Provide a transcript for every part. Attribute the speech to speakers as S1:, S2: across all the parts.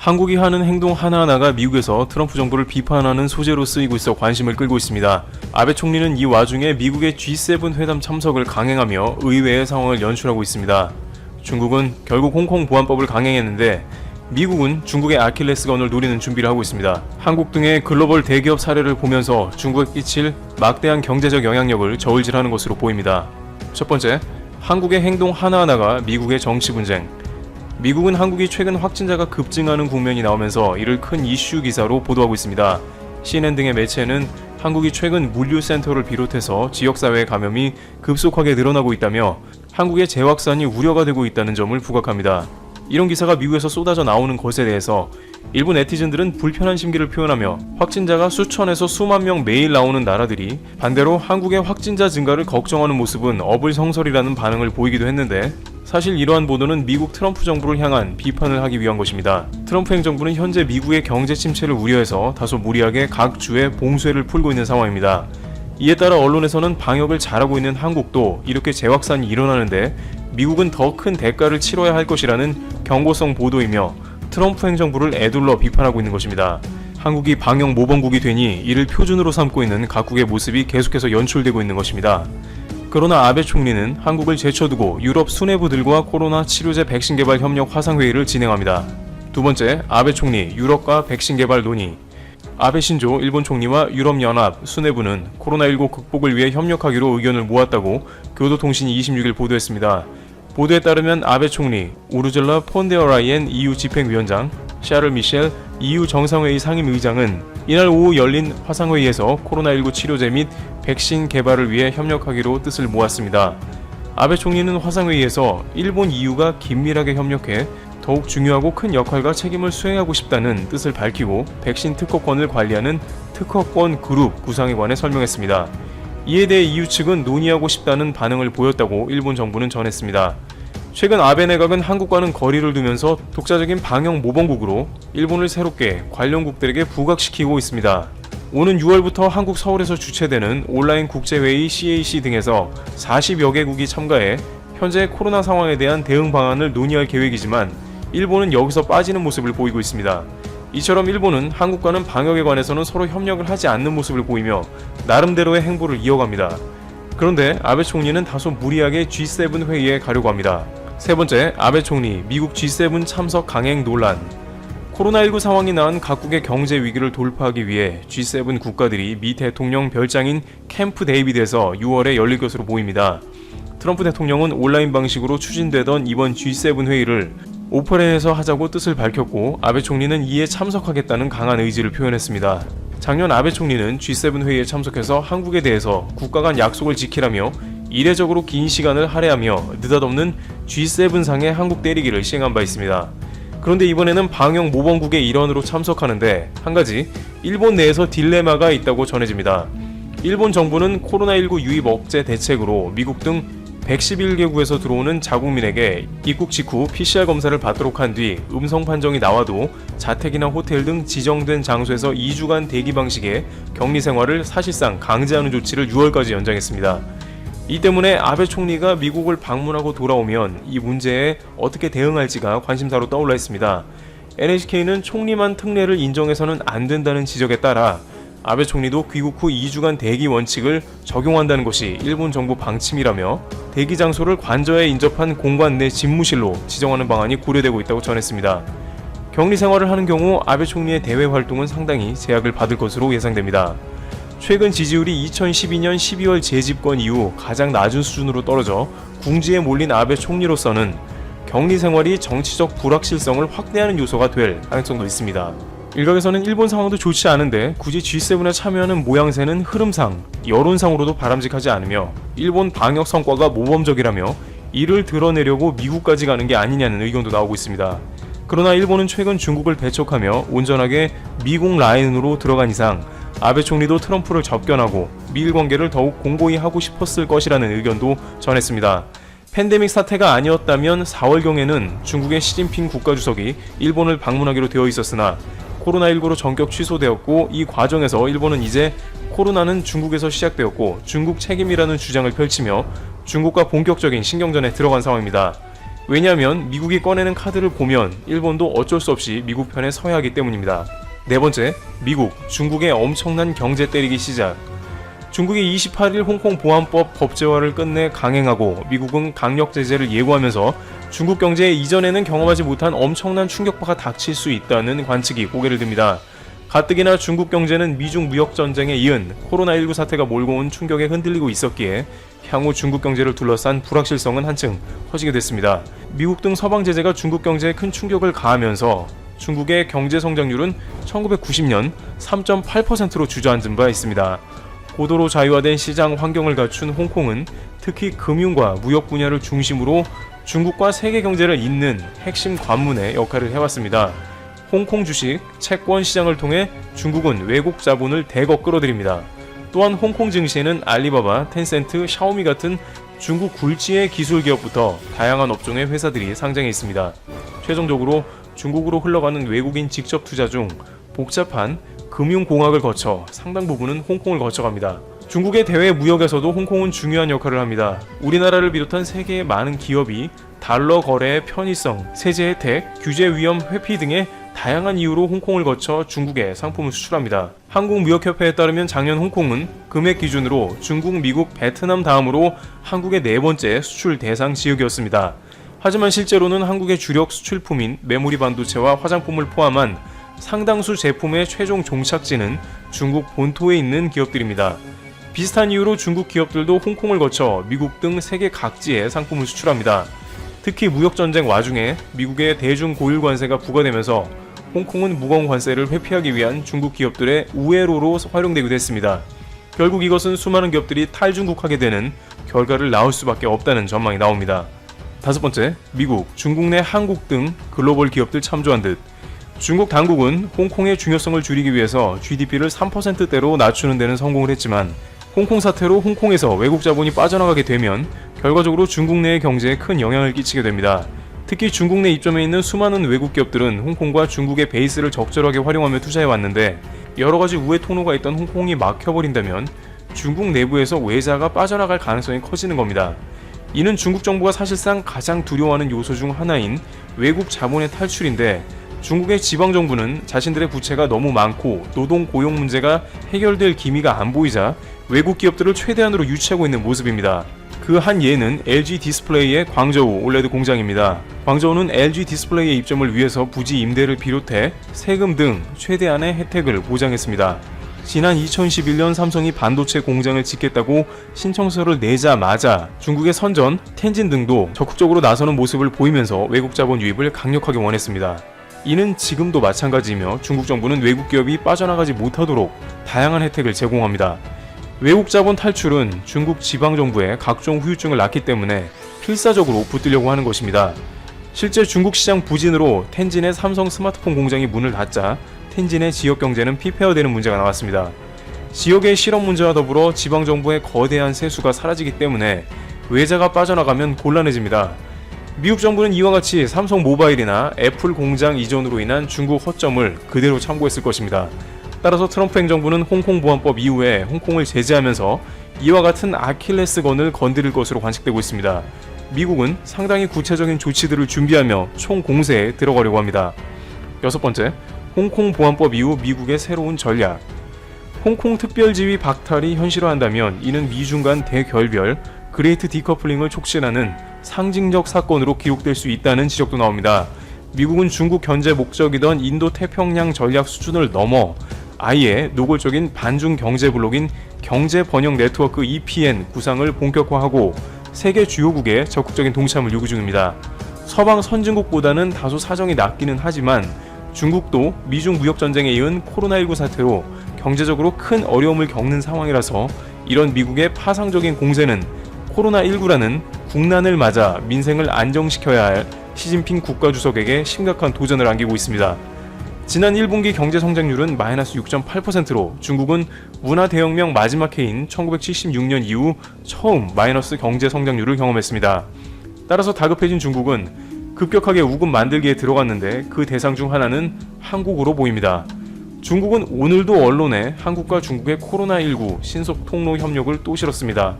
S1: 한국이 하는 행동 하나하나가 미국에서 트럼프 정부를 비판하는 소재로 쓰이고 있어 관심을 끌고 있습니다. 아베 총리는 이 와중에 미국의 G7 회담 참석을 강행하며 의외의 상황을 연출하고 있습니다. 중국은 결국 홍콩 보안법을 강행했는데 미국은 중국의 아킬레스건을 노리는 준비를 하고 있습니다. 한국 등의 글로벌 대기업 사례를 보면서 중국에 끼칠 막대한 경제적 영향력을 저울질하는 것으로 보입니다. 첫 번째, 한국의 행동 하나하나가 미국의 정치 분쟁. 미국은 한국이 최근 확진자가 급증하는 국면이 나오면서 이를 큰 이슈 기사로 보도하고 있습니다. CNN 등의 매체는 한국이 최근 물류센터를 비롯해서 지역사회의 감염이 급속하게 늘어나고 있다며 한국의 재확산이 우려가 되고 있다는 점을 부각합니다. 이런 기사가 미국에서 쏟아져 나오는 것에 대해서 일부 네티즌들은 불편한 심기를 표현하며 확진자가 수천에서 수만 명 매일 나오는 나라들이 반대로 한국의 확진자 증가를 걱정하는 모습은 어불성설이라는 반응을 보이기도 했는데 사실 이러한 보도는 미국 트럼프 정부를 향한 비판을 하기 위한 것입니다. 트럼프 행정부는 현재 미국의 경제 침체를 우려해서 다소 무리하게 각 주에 봉쇄를 풀고 있는 상황입니다. 이에 따라 언론에서는 방역을 잘하고 있는 한국도 이렇게 재확산이 일어나는데 미국은 더 큰 대가를 치러야 할 것이라는 경고성 보도이며 트럼프 행정부를 에둘러 비판하고 있는 것입니다. 한국이 방역 모범국이 되니 이를 표준으로 삼고 있는 각국의 모습이 계속해서 연출되고 있는 것입니다. 그러나 아베 총리는 한국을 제쳐두고 유럽 수뇌부들과 코로나 치료제 백신 개발 협력 화상회의를 진행합니다. 두 번째, 아베 총리 유럽과 백신 개발 논의. 아베 신조 일본 총리와 유럽연합 수뇌부는 코로나19 극복을 위해 협력하기로 의견을 모았다고 교도통신이 26일 보도했습니다. 보도에 따르면 아베 총리, 우르줄라 폰데어라이엔 EU 집행위원장, 샤를 미셸 EU 정상회의 상임의장은 이날 오후 열린 화상회의에서 코로나19 치료제 및 백신 개발을 위해 협력하기로 뜻을 모았습니다. 아베 총리는 화상회의에서 일본 EU가 긴밀하게 협력해 더욱 중요하고 큰 역할과 책임을 수행하고 싶다는 뜻을 밝히고 백신 특허권을 관리하는 특허권 그룹 구상에 관해 설명했습니다. 이에 대해 EU 측은 논의하고 싶다는 반응을 보였다고 일본 정부는 전했습니다. 최근 아베 내각은 한국과는 거리를 두면서 독자적인 방역 모범국으로 일본을 새롭게 관련국들에게 부각시키고 있습니다. 오는 6월부터 한국 서울에서 주최되는 온라인 국제회의 CAC 등에서 40여 개국이 참가해 현재 코로나 상황에 대한 대응 방안을 논의할 계획이지만 일본은 여기서 빠지는 모습을 보이고 있습니다. 이처럼 일본은 한국과는 방역에 관해서는 서로 협력을 하지 않는 모습을 보이며 나름대로의 행보를 이어갑니다. 그런데 아베 총리는 다소 무리하게 G7 회의에 가려고 합니다. 세 번째, 아베 총리 미국 G7 참석 강행 논란. 코로나19 상황이 낳은 각국의 경제 위기를 돌파하기 위해 G7 국가들이 미 대통령 별장인 캠프 데이비드에서 6월에 열릴 것으로 보입니다. 트럼프 대통령은 온라인 방식으로 추진되던 이번 G7 회의를 오프라인에서 하자고 뜻을 밝혔고 아베 총리는 이에 참석하겠다는 강한 의지를 표현했습니다. 작년 아베 총리는 G7 회의에 참석해서 한국에 대해서 국가 간 약속을 지키라며 이례적으로 긴 시간을 할애하며 느닷없는 G7상의 한국 때리기를 시행한 바 있습니다. 그런데 이번에는 방역 모범국의 일원으로 참석하는데 한 가지 일본 내에서 딜레마가 있다고 전해집니다. 일본 정부는 코로나19 유입 억제 대책으로 미국 등 111개국에서 들어오는 자국민에게 입국 직후 PCR 검사를 받도록 한 뒤 음성 판정이 나와도 자택이나 호텔 등 지정된 장소에서 2주간 대기 방식의 격리 생활을 사실상 강제하는 조치를 6월까지 연장했습니다. 이 때문에 아베 총리가 미국을 방문하고 돌아오면 이 문제에 어떻게 대응할지가 관심사로 떠올라 있습니다. NHK는 총리만 특례를 인정해서는 안 된다는 지적에 따라 아베 총리도 귀국 후 2주간 대기 원칙을 적용한다는 것이 일본 정부 방침이라며 대기 장소를 관저에 인접한 공간 내 집무실로 지정하는 방안이 고려되고 있다고 전했습니다. 격리 생활을 하는 경우 아베 총리의 대외 활동은 상당히 제약을 받을 것으로 예상됩니다. 최근 지지율이 2012년 12월 재집권 이후 가장 낮은 수준으로 떨어져 궁지에 몰린 아베 총리로서는 격리 생활이 정치적 불확실성을 확대하는 요소가 될 가능성도 있습니다. 일각에서는 일본 상황도 좋지 않은데 굳이 G7에 참여하는 모양새는 흐름상, 여론상으로도 바람직하지 않으며 일본 방역 성과가 모범적이라며 이를 드러내려고 미국까지 가는 게 아니냐는 의견도 나오고 있습니다. 그러나 일본은 최근 중국을 배척하며 온전하게 미국 라인으로 들어간 이상 아베 총리도 트럼프를 접견하고 미일 관계를 더욱 공고히 하고 싶었을 것이라는 의견도 전했습니다. 팬데믹 사태가 아니었다면 4월경에는 중국의 시진핑 국가주석이 일본을 방문하기로 되어 있었으나 코로나19로 전격 취소되었고 이 과정에서 일본은 이제 코로나는 중국에서 시작되었고 중국 책임이라는 주장을 펼치며 중국과 본격적인 신경전에 들어간 상황입니다. 왜냐하면 미국이 꺼내는 카드를 보면 일본도 어쩔 수 없이 미국 편에 서야 하기 때문입니다. 네 번째, 미국, 중국의 엄청난 경제 때리기 시작. 중국이 28일 홍콩 보안법 법제화를 끝내 강행하고 미국은 강력 제재를 예고하면서 중국 경제에 이전에는 경험하지 못한 엄청난 충격파가 닥칠 수 있다는 관측이 고개를 듭니다. 가뜩이나 중국 경제는 미중 무역 전쟁에 이은 코로나19 사태가 몰고 온 충격에 흔들리고 있었기에 향후 중국 경제를 둘러싼 불확실성은 한층 커지게 됐습니다. 미국 등 서방 제재가 중국 경제에 큰 충격을 가하면서 중국의 경제 성장률은 1990년 3.8%로 주저앉은 바 있습니다. 고도로 자유화된 시장 환경을 갖춘 홍콩은 특히 금융과 무역 분야를 중심으로 중국과 세계 경제를 잇는 핵심 관문의 역할을 해왔습니다. 홍콩 주식, 채권 시장을 통해 중국은 외국 자본을 대거 끌어들입니다. 또한 홍콩 증시에는 알리바바, 텐센트, 샤오미 같은 중국 굴지의 기술 기업부터 다양한 업종의 회사들이 상장해 있습니다. 최종적으로 중국으로 흘러가는 외국인 직접 투자 중 복잡한 금융공학을 거쳐 상당 부분은 홍콩을 거쳐갑니다. 중국의 대외 무역에서도 홍콩은 중요한 역할을 합니다. 우리나라를 비롯한 세계의 많은 기업이 달러 거래의 편의성, 세제 혜택, 규제 위험 회피 등의 다양한 이유로 홍콩을 거쳐 중국에 상품을 수출합니다. 한국무역협회에 따르면 작년 홍콩은 금액 기준으로 중국, 미국, 베트남 다음으로 한국의 네 번째 수출 대상 지역이었습니다. 하지만 실제로는 한국의 주력 수출품인 메모리 반도체와 화장품을 포함한 상당수 제품의 최종 종착지는 중국 본토에 있는 기업들입니다. 비슷한 이유로 중국 기업들도 홍콩을 거쳐 미국 등 세계 각지에 상품을 수출합니다. 특히 무역전쟁 와중에 미국의 대중 고율 관세가 부과되면서 홍콩은 무거운 관세를 회피하기 위한 중국 기업들의 우회로로 활용되기도 했습니다. 결국 이것은 수많은 기업들이 탈중국하게 되는 결과를 낳을 수밖에 없다는 전망이 나옵니다. 다섯 번째, 미국, 중국 내 한국 등 글로벌 기업들 참조한 듯 중국 당국은 홍콩의 중요성을 줄이기 위해서 GDP를 3%대로 낮추는 데는 성공을 했지만 홍콩 사태로 홍콩에서 외국 자본이 빠져나가게 되면 결과적으로 중국 내의 경제에 큰 영향을 끼치게 됩니다. 특히 중국 내 입점해 있는 수많은 외국 기업들은 홍콩과 중국의 베이스를 적절하게 활용하며 투자해왔는데 여러가지 우회 통로가 있던 홍콩이 막혀버린다면 중국 내부에서 외자가 빠져나갈 가능성이 커지는 겁니다. 이는 중국 정부가 사실상 가장 두려워하는 요소 중 하나인 외국 자본의 탈출인데 중국의 지방정부는 자신들의 부채가 너무 많고 노동 고용 문제가 해결될 기미가 안 보이자 외국 기업들을 최대한으로 유치하고 있는 모습입니다. 그 한 예는 LG 디스플레이의 광저우 올레드 공장입니다. 광저우는 LG 디스플레이의 입점을 위해서 부지 임대를 비롯해 세금 등 최대한의 혜택을 보장했습니다. 지난 2011년 삼성이 반도체 공장을 짓겠다고 신청서를 내자마자 중국의 선전, 텐진 등도 적극적으로 나서는 모습을 보이면서 외국 자본 유입을 강력하게 원했습니다. 이는 지금도 마찬가지이며 중국 정부는 외국 기업이 빠져나가지 못하도록 다양한 혜택을 제공합니다. 외국 자본 탈출은 중국 지방정부의 각종 후유증을 낳기 때문에 필사적으로 붙들려고 하는 것입니다. 실제 중국 시장 부진으로 텐진의 삼성 스마트폰 공장이 문을 닫자 텐진의 지역 경제는 피폐화되는 문제가 나왔습니다. 지역의 실업 문제와 더불어 지방정부의 거대한 세수가 사라지기 때문에 외자가 빠져나가면 곤란해집니다. 미국 정부는 이와 같이 삼성 모바일이나 애플 공장 이전으로 인한 중국 허점을 그대로 참고했을 것입니다. 따라서 트럼프 행정부는 홍콩 보안법 이후에 홍콩을 제재하면서 이와 같은 아킬레스건을 건드릴 것으로 관측되고 있습니다. 미국은 상당히 구체적인 조치들을 준비하며 총공세에 들어가려고 합니다. 여섯 번째, 홍콩 보안법 이후 미국의 새로운 전략. 홍콩 특별지위 박탈이 현실화한다면 이는 미중 간 대결별, 그레이트 디커플링을 촉진하는 상징적 사건으로 기록될 수 있다는 지적도 나옵니다. 미국은 중국 견제 목적이던 인도 태평양 전략 수준을 넘어 아예 노골적인 반중 경제 블록인 경제 번영 네트워크 EPN 구상을 본격화하고 세계 주요국의 적극적인 동참을 요구 중입니다. 서방 선진국보다는 다소 사정이 낫기는 하지만 중국도 미중 무역 전쟁에 이은 코로나19 사태로 경제적으로 큰 어려움을 겪는 상황이라서 이런 미국의 파상적인 공세는 코로나19라는 국난을 맞아 민생을 안정시켜야 할 시진핑 국가주석에게 심각한 도전을 안기고 있습니다. 지난 1분기 경제 성장률은 마이너스 6.8%로 중국은 문화대혁명 마지막 해인 1976년 이후 처음 마이너스 경제 성장률을 경험했습니다. 따라서 다급해진 중국은 급격하게 우금 만들기에 들어갔는데 그 대상 중 하나는 한국으로 보입니다. 중국은 오늘도 언론에 한국과 중국의 코로나19 신속 통로 협력을 또 실었습니다.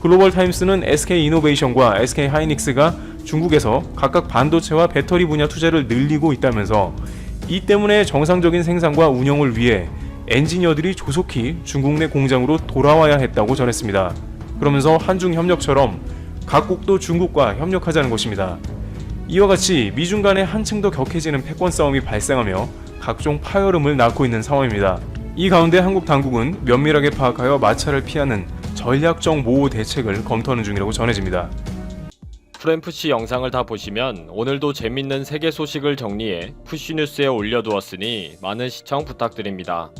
S1: 글로벌 타임스는 SK 이노베이션과 SK 하이닉스가 중국에서 각각 반도체와 배터리 분야 투자를 늘리고 있다면서 이 때문에 정상적인 생산과 운영을 위해 엔지니어들이 조속히 중국 내 공장으로 돌아와야 했다고 전했습니다. 그러면서 한중 협력처럼 각국도 중국과 협력하자는 것입니다. 이와 같이 미중 간에 한층 더 격해지는 패권 싸움이 발생하며 각종 파열음을 낳고 있는 상황입니다. 이 가운데 한국 당국은 면밀하게 파악하여 마찰을 피하는 전략적 모호 대책을 검토하는 중이라고 전해집니다.
S2: 프램프씨 영상을 다 보시면 오늘도 재밌는 세계 소식을 정리해 푸쉬뉴스에 올려두었으니 많은 시청 부탁드립니다.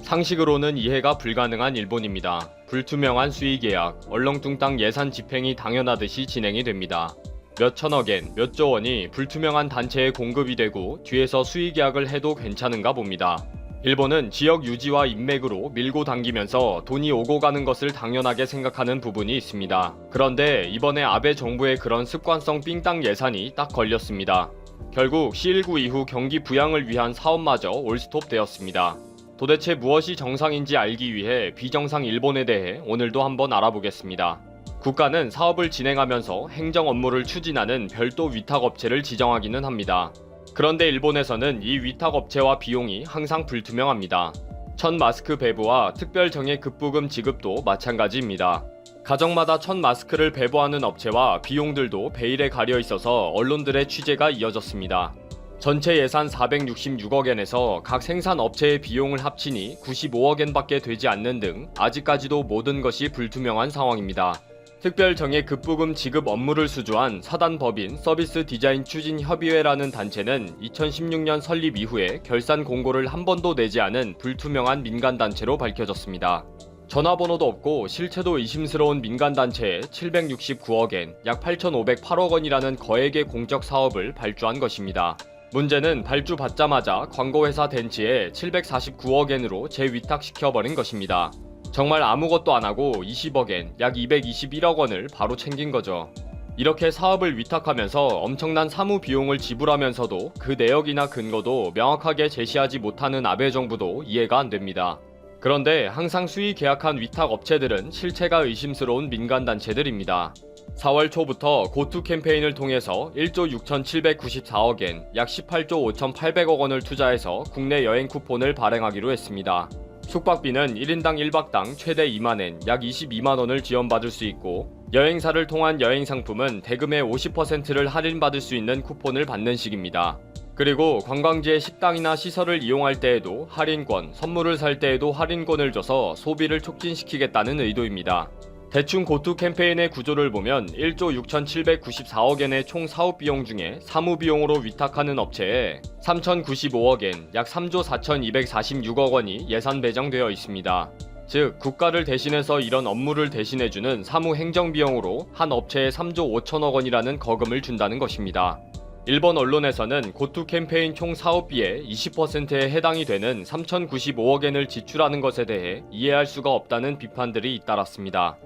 S2: 상식으로는 이해가 불가능한 일본입니다. 불투명한 수의 계약, 얼렁뚱땅 예산 집행이 당연하듯이 진행이 됩니다. 몇 천억엔, 몇 조 원이 불투명한 단체에 공급이 되고 뒤에서 수의 계약을 해도 괜찮은가 봅니다. 일본은 지역 유지와 인맥으로 밀고 당기면서 돈이 오고 가는 것을 당연하게 생각하는 부분이 있습니다. 그런데 이번에 아베 정부의 그런 습관성 삥땅 예산이 딱 걸렸습니다. 결국 C19 이후 경기 부양을 위한 사업마저 올스톱 되었습니다. 도대체 무엇이 정상인지 알기 위해 비정상 일본에 대해 오늘도 한번 알아보겠습니다. 국가는 사업을 진행하면서 행정 업무를 추진하는 별도 위탁업체를 지정하기는 합니다. 그런데 일본에서는 이 위탁업체와 비용이 항상 불투명합니다. 천 마스크 배부와 특별 정예 급부금 지급도 마찬가지입니다. 가정마다 천 마스크를 배부하는 업체와 비용들도 베일에 가려 있어서 언론들의 취재가 이어졌습니다. 전체 예산 466억엔에서 각 생산업체의 비용을 합치니 95억엔 밖에 되지 않는 등 아직까지도 모든 것이 불투명한 상황입니다. 특별 정예 급부금 지급 업무를 수주한 사단법인 서비스 디자인 추진 협의회라는 단체는 2016년 설립 이후에 결산 공고를 한 번도 내지 않은 불투명한 민간단체로 밝혀졌습니다. 전화번호도 없고 실체도 의심스러운 민간단체에 769억엔, 약 8,508억원이라는 거액의 공적 사업을 발주한 것입니다. 문제는 발주받자마자 광고회사 덴치에 749억엔으로 재위탁시켜버린 것입니다. 정말 아무것도 안하고 20억엔, 약 221억원을 바로 챙긴 거죠. 이렇게 사업을 위탁하면서 엄청난 사무 비용을 지불하면서도 그 내역이나 근거도 명확하게 제시하지 못하는 아베 정부도 이해가 안 됩니다. 그런데 항상 수의 계약한 위탁 업체들은 실체가 의심스러운 민간단체들입니다. 4월 초부터 고투 캠페인을 통해서 1조 6,794억엔, 약 18조 5,800억원을 투자해서 국내 여행 쿠폰을 발행하기로 했습니다. 숙박비는 1인당 1박당 최대 2만엔, 약 22만원을 지원받을 수 있고 여행사를 통한 여행 상품은 대금의 50%를 할인받을 수 있는 쿠폰을 받는 식입니다. 그리고 관광지의 식당이나 시설을 이용할 때에도 할인권, 선물을 살 때에도 할인권을 줘서 소비를 촉진시키겠다는 의도입니다. 대충 고투 캠페인의 구조를 보면 1조 6,794억엔의 총 사업비용 중에 사무비용으로 위탁하는 업체에 3,095억엔, 약 3조 4,246억원이 예산 배정되어 있습니다. 즉 국가를 대신해서 이런 업무를 대신해주는 사무 행정비용으로 한 업체에 3조 5천억원이라는 거금을 준다는 것입니다. 일본 언론에서는 고투 캠페인 총 사업비의 20%에 해당이 되는 3,095억엔을 지출하는 것에 대해 이해할 수가 없다는 비판들이 잇따랐습니다.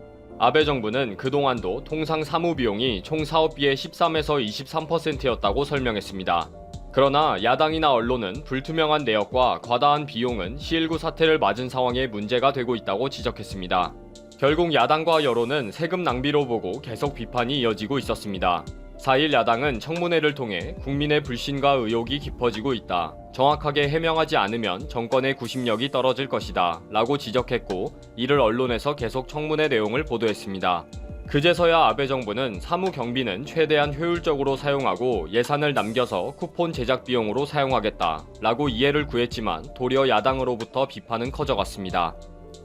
S2: 아베 정부는 그동안도 통상 사무비용이 총 사업비의 13에서 23%였다고 설명했습니다. 그러나 야당이나 언론은 불투명한 내역과 과다한 비용은 C19 사태를 맞은 상황에 문제가 되고 있다고 지적했습니다. 결국 야당과 여론은 세금 낭비로 보고 계속 비판이 이어지고 있었습니다. 4일 야당은 청문회를 통해 국민의 불신과 의혹이 깊어지고 있다. 정확하게 해명하지 않으면 정권의 구심력이 떨어질 것이다. 라고 지적했고 이를 언론에서 계속 청문회 내용을 보도했습니다. 그제서야 아베 정부는 사무 경비는 최대한 효율적으로 사용하고 예산을 남겨서 쿠폰 제작 비용으로 사용하겠다. 라고 이해를 구했지만 도리어 야당으로부터 비판은 커져갔습니다.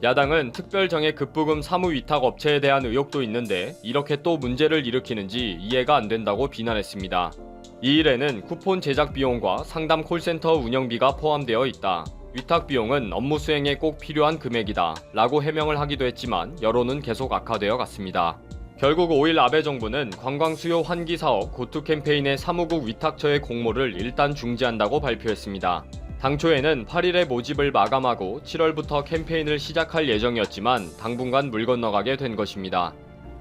S2: 야당은 특별정예 급부금 사무 위탁 업체에 대한 의혹도 있는데 이렇게 또 문제를 일으키는지 이해가 안 된다고 비난했습니다. 이 일에는 쿠폰 제작 비용과 상담 콜센터 운영비가 포함되어 있다. 위탁 비용은 업무 수행에 꼭 필요한 금액이다. 라고 해명을 하기도 했지만 여론은 계속 악화되어 갔습니다. 결국 5일 아베 정부는 관광 수요 환기 사업 고투 캠페인의 사무국 위탁처의 공모를 일단 중지한다고 발표했습니다. 당초에는 8일에 모집을 마감하고 7월부터 캠페인을 시작할 예정이었지만 당분간 물 건너가게 된 것입니다.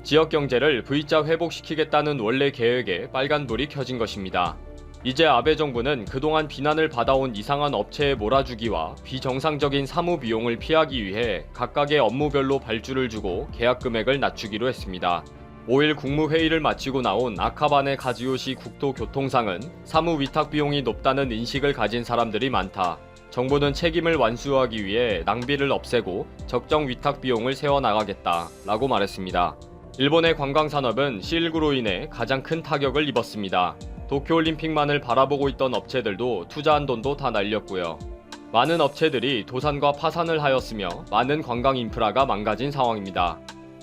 S2: 지역 경제를 V자 회복시키겠다는 원래 계획에 빨간불이 켜진 것입니다. 이제 아베 정부는 그동안 비난을 받아온 이상한 업체에 몰아주기와 비정상적인 사무 비용을 피하기 위해 각각의 업무별로 발주를 주고 계약 금액을 낮추기로 했습니다. 5일 국무회의를 마치고 나온 아카바네 가지요시 국토교통상은 사무 위탁 비용이 높다는 인식을 가진 사람들이 많다. 정부는 책임을 완수하기 위해 낭비를 없애고 적정 위탁 비용을 세워나가겠다 라고 말했습니다. 일본의 관광산업은 C19로 인해 가장 큰 타격을 입었습니다. 도쿄올림픽만을 바라보고 있던 업체들도 투자한 돈도 다 날렸고요. 많은 업체들이 도산과 파산을 하였으며 많은 관광 인프라가 망가진 상황입니다.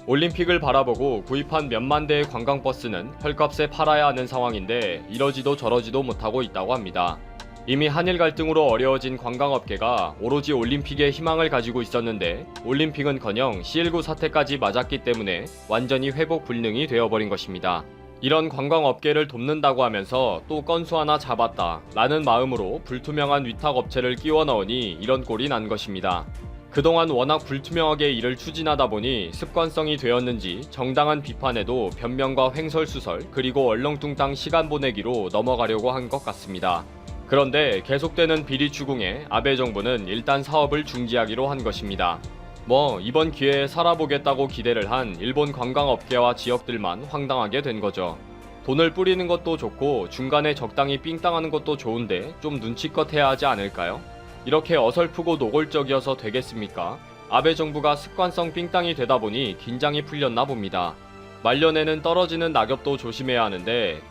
S2: 올림픽을 바라보고 구입한 몇만 대의 관광버스는 헐값에 팔아야 하는 상황인데 이러지도 저러지도 못하고 있다고 합니다. 이미 한일 갈등으로 어려워진 관광업계가 오로지 올림픽에 희망을 가지고 있었는데 올림픽은커녕 C19 사태까지 맞았기 때문에 완전히 회복 불능이 되어버린 것입니다. 이런 관광업계를 돕는다고 하면서 또 건수 하나 잡았다 라는 마음으로 불투명한 위탁업체를 끼워 넣으니 이런 꼴이 난 것입니다. 그동안 워낙 불투명하게 일을 추진하다 보니 습관성이 되었는지 정당한 비판에도 변명과 횡설수설 그리고 얼렁뚱땅 시간 보내기로 넘어가려고 한 것 같습니다. 그런데 계속되는 비리 추궁에 아베 정부는 일단 사업을 중지하기로 한 것입니다. 이번 기회에 살아보겠다고 기대를 한 일본 관광업계와 지역들만 황당하게 된 거죠. 돈을 뿌리는 것도 좋고 중간에 적당히 삥땅하는 것도 좋은데 좀 눈치껏 해야 하지 않을까요? 이렇게 어설프고 노골적이어서 되겠습니까? 아베 정부가 습관성 삥땅이 되다 보니 긴장이 풀렸나 봅니다. 말년에는 떨어지는 낙엽도 조심해야 하는데